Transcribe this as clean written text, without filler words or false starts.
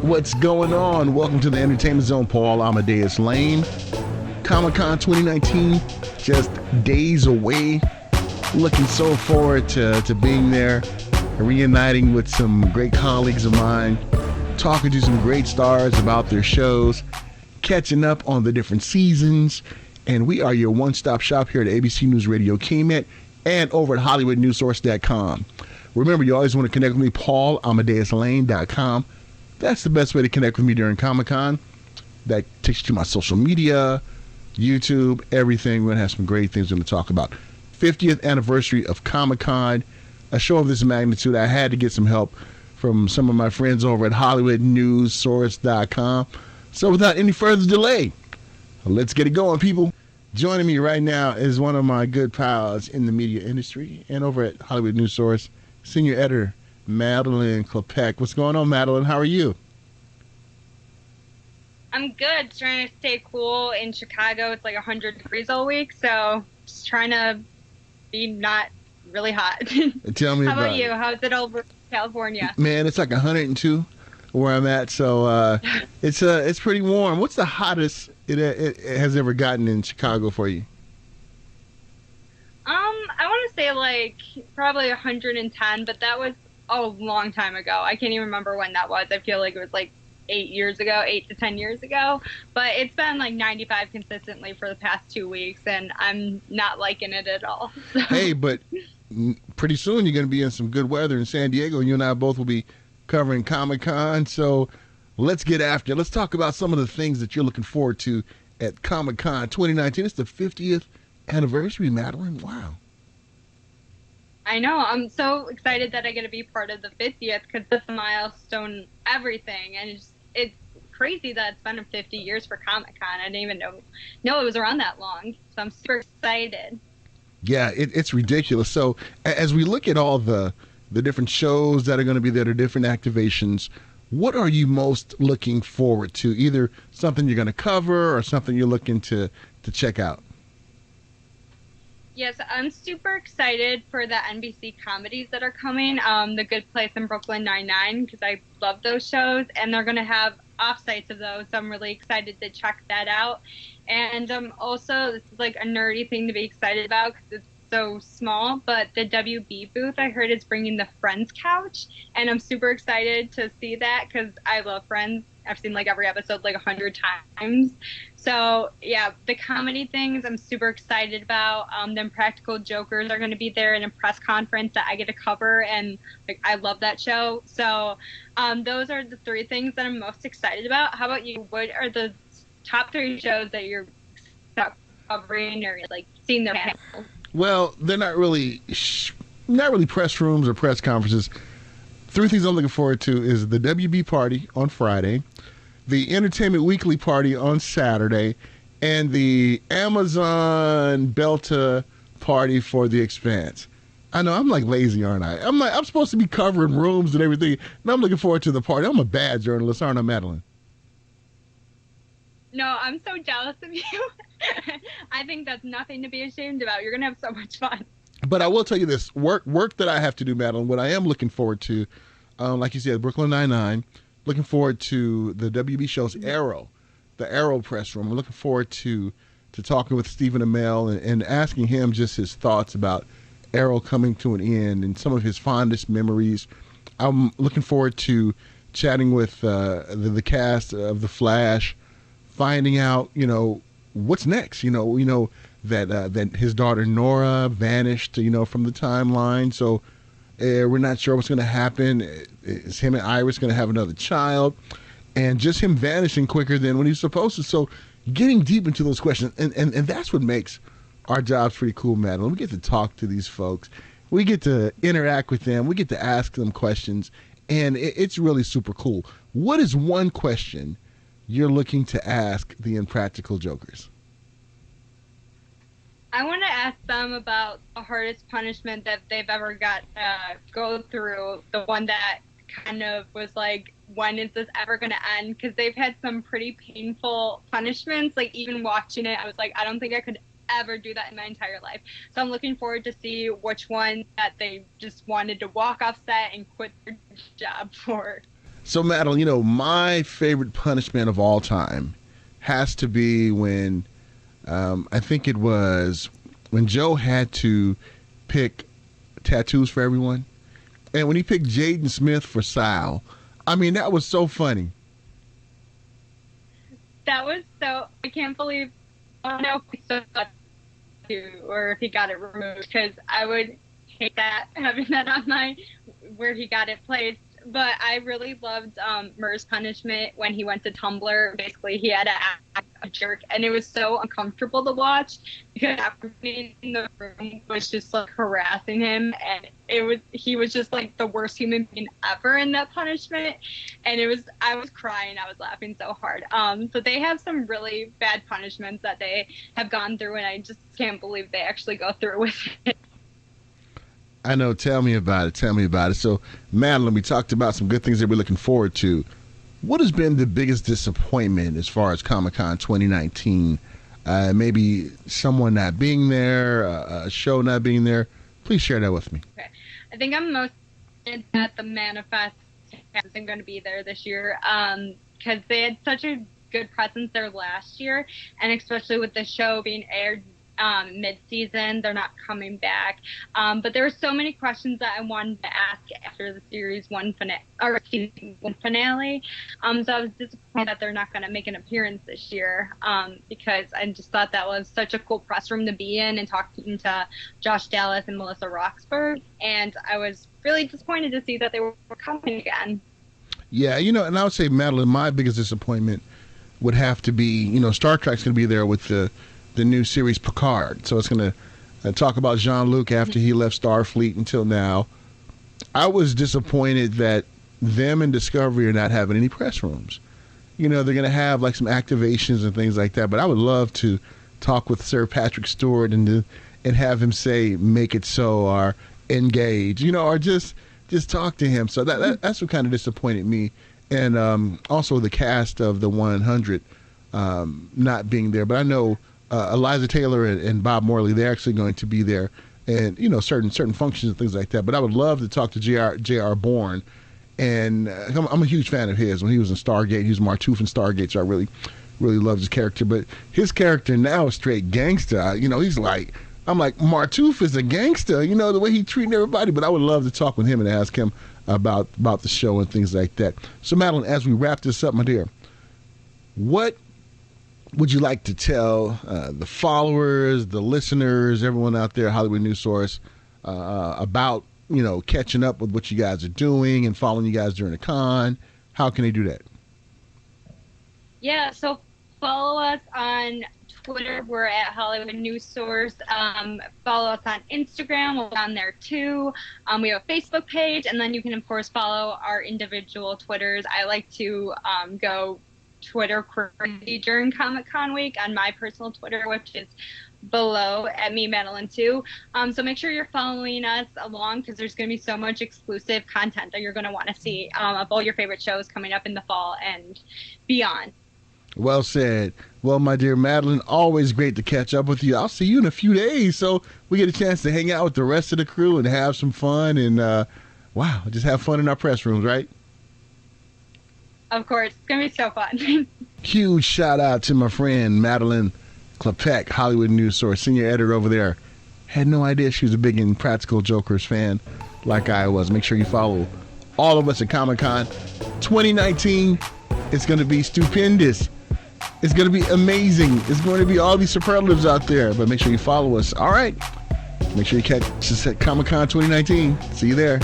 What's going on? Welcome to the Entertainment Zone. Paul Amadeus Lane. Comic-Con 2019, just days away. Looking so forward to being there, reuniting with some great colleagues of mine, talking to some great stars about their shows, catching up on the different seasons. And we are your one-stop shop here at ABC News Radio KMET and over at HollywoodNewsSource.com. Remember, you always want to connect with me, PaulAmadeusLane.com. That's the best way to connect with me during Comic-Con. That takes you to my social media, YouTube, everything. We're going to have some great things we're going to talk about. 50th anniversary of Comic-Con, a show of this magnitude. I had to get some help from some of my friends over at HollywoodNewsSource.com. So without any further delay, let's get it going, people. Joining me right now is one of my good pals in the media industry and over at Hollywood News Source, senior editor Madeline Klepec. What's going on, Madeline? How are you? I'm good. Trying to stay cool in Chicago. It's like 100 degrees all week, so just trying to be not really hot. Tell me How about about you? it. How's it over in California? Man, it's like 102 where I'm at, so it's pretty warm. What's the hottest it has ever gotten in Chicago for you? I want to say like probably 110, but that was a long time ago. I can't even remember when that was. I feel like it was like 8 to 10 years ago, but it's been like 95 consistently for the past 2 weeks, and I'm not liking it at all. So. Hey, but pretty soon you're going to be in some good weather in San Diego. You and I both will be covering Comic-Con, so let's get after it. Let's talk about some of the things that you're looking forward to at Comic-Con 2019. It's the 50th anniversary, Madeline. Wow. I know. I'm so excited that I get to be part of the 50th because it's a milestone everything, and it's crazy that it's been 50 years for Comic-Con. I didn't even know it was around that long, so I'm super excited. Yeah, it's ridiculous. So as we look at all the different shows that are going to be there, the different activations, what are you most looking forward to? Either something you're going to cover or something you're looking to check out? Yes, I'm super excited for the NBC comedies that are coming. The Good Place and Brooklyn Nine-Nine, because I love those shows, and they're going to have offsites of those, so I'm really excited to check that out. And also, this is like a nerdy thing to be excited about because it's so small, but the WB booth I heard is bringing the Friends couch, and I'm super excited to see that because I love Friends. I've seen like every episode like 100 times. So yeah, the comedy things I'm super excited about. Then Practical Jokers are going to be there in a press conference that I get to cover, and like I love that show. So those are the three things that I'm most excited about. How about you? What are the top three shows that you're covering or like seeing their panels? Well, they're not really press rooms or press conferences. Three things I'm looking forward to is the WB party on Friday, the Entertainment Weekly party on Saturday, and the Amazon Belta party for The Expanse. I know, I'm like lazy, aren't I? I'm supposed to be covering rooms and everything, and I'm looking forward to the party. I'm a bad journalist, aren't I, Madeline? No, I'm so jealous of you. I think that's nothing to be ashamed about. You're going to have so much fun. But I will tell you this, work that I have to do, Madeline, what I am looking forward to, like you said, Brooklyn Nine-Nine, looking forward to the WB show's Arrow, the Arrow press room. I'm looking forward to talking with Stephen Amell and asking him just his thoughts about Arrow coming to an end and some of his fondest memories. I'm looking forward to chatting with the cast of The Flash, finding out, what's next. That his daughter Nora vanished, from the timeline. So we're not sure what's going to happen. Is him and Iris going to have another child? And just him vanishing quicker than when he's supposed to. So getting deep into those questions. And that's what makes our jobs pretty cool, Madeline. We get to talk to these folks. We get to interact with them. We get to ask them questions. And it's really super cool. What is one question you're looking to ask the Impractical Jokers? I want to ask them about the hardest punishment that they've ever got to go through, the one that kind of was like, when is this ever going to end? Because they've had some pretty painful punishments. Like, even watching it, I was like, I don't think I could ever do that in my entire life. So I'm looking forward to see which one that they just wanted to walk off set and quit their job for. So, Madeline, my favorite punishment of all time has to be when I think it was when Joe had to pick tattoos for everyone. And when he picked Jaden Smith for Sal, I mean, that was so funny. That was so. I can't believe. I don't know if he still got to, or if he got it removed, because I would hate that, having that on where he got it placed. But I really loved Murr's punishment when he went to Tumblr. Basically, he had to act a jerk, and it was so uncomfortable to watch because everybody in the room was just like harassing him, and he was just like the worst human being ever in that punishment. And I was crying, I was laughing so hard. So they have some really bad punishments that they have gone through, and I just can't believe they actually go through with it. I know. Tell me about it. So, Madeline, we talked about some good things that we're looking forward to. What has been the biggest disappointment as far as Comic-Con 2019? Maybe someone not being there, a show not being there. Please share that with me. Okay. I think I'm most excited that the Manifest isn't going to be there this year because they had such a good presence there last year, and especially with the show being aired mid-season, they're not coming back. But there were so many questions that I wanted to ask after the series one finale. So I was disappointed that they're not going to make an appearance this year because I just thought that was such a cool press room to be in and talking to Josh Dallas and Melissa Roxburgh. And I was really disappointed to see that they were coming again. Yeah, and I would say, Madeline, my biggest disappointment would have to be, Star Trek's going to be there with the new series Picard. So it's going to talk about Jean-Luc after he left Starfleet until now. I was disappointed that them and Discovery are not having any press rooms. They're going to have like some activations and things like that, but I would love to talk with Sir Patrick Stewart and have him say, make it so, or engage, or just talk to him. So that's what kind of disappointed me. And also the cast of the 100 not being there. But I know Eliza Taylor and Bob Morley, they're actually going to be there, and certain functions and things like that. But I would love to talk to J.R. Bourne, and I'm a huge fan of his. When he was in Stargate, he was Martouf in Stargate, so I really loved his character. But his character now is straight gangster. He's like, I'm like, Martouf is a gangster, the way he treating everybody. But I would love to talk with him and ask him about the show and things like that. So, Madeline, as we wrap this up, my dear, what would you like to tell the followers, the listeners, everyone out there, Hollywood News Source, about, catching up with what you guys are doing and following you guys during the con? How can they do that? Yeah, so follow us on Twitter. We're at Hollywood News Source. Follow us on Instagram. We're on there too. We have a Facebook page, and then you can, of course, follow our individual Twitters. I like to go Twitter crazy during Comic-Con week on my personal Twitter, which is below at me, Madeline, too. So make sure you're following us along because there's going to be so much exclusive content that you're going to want to see of all your favorite shows coming up in the fall and beyond. Well said. Well, my dear Madeline, always great to catch up with you. I'll see you in a few days, so we get a chance to hang out with the rest of the crew and have some fun and, just have fun in our press rooms, right? Of course. It's going to be so fun. Huge shout out to my friend Madeline Klepec, Hollywood News Source, senior editor over there. Had no idea she was a big Impractical Jokers fan like I was. Make sure you follow all of us at Comic-Con 2019. It's going to be stupendous. It's going to be amazing. It's going to be all these superlatives out there. But make sure you follow us. All right. Make sure you catch us at Comic-Con 2019. See you there.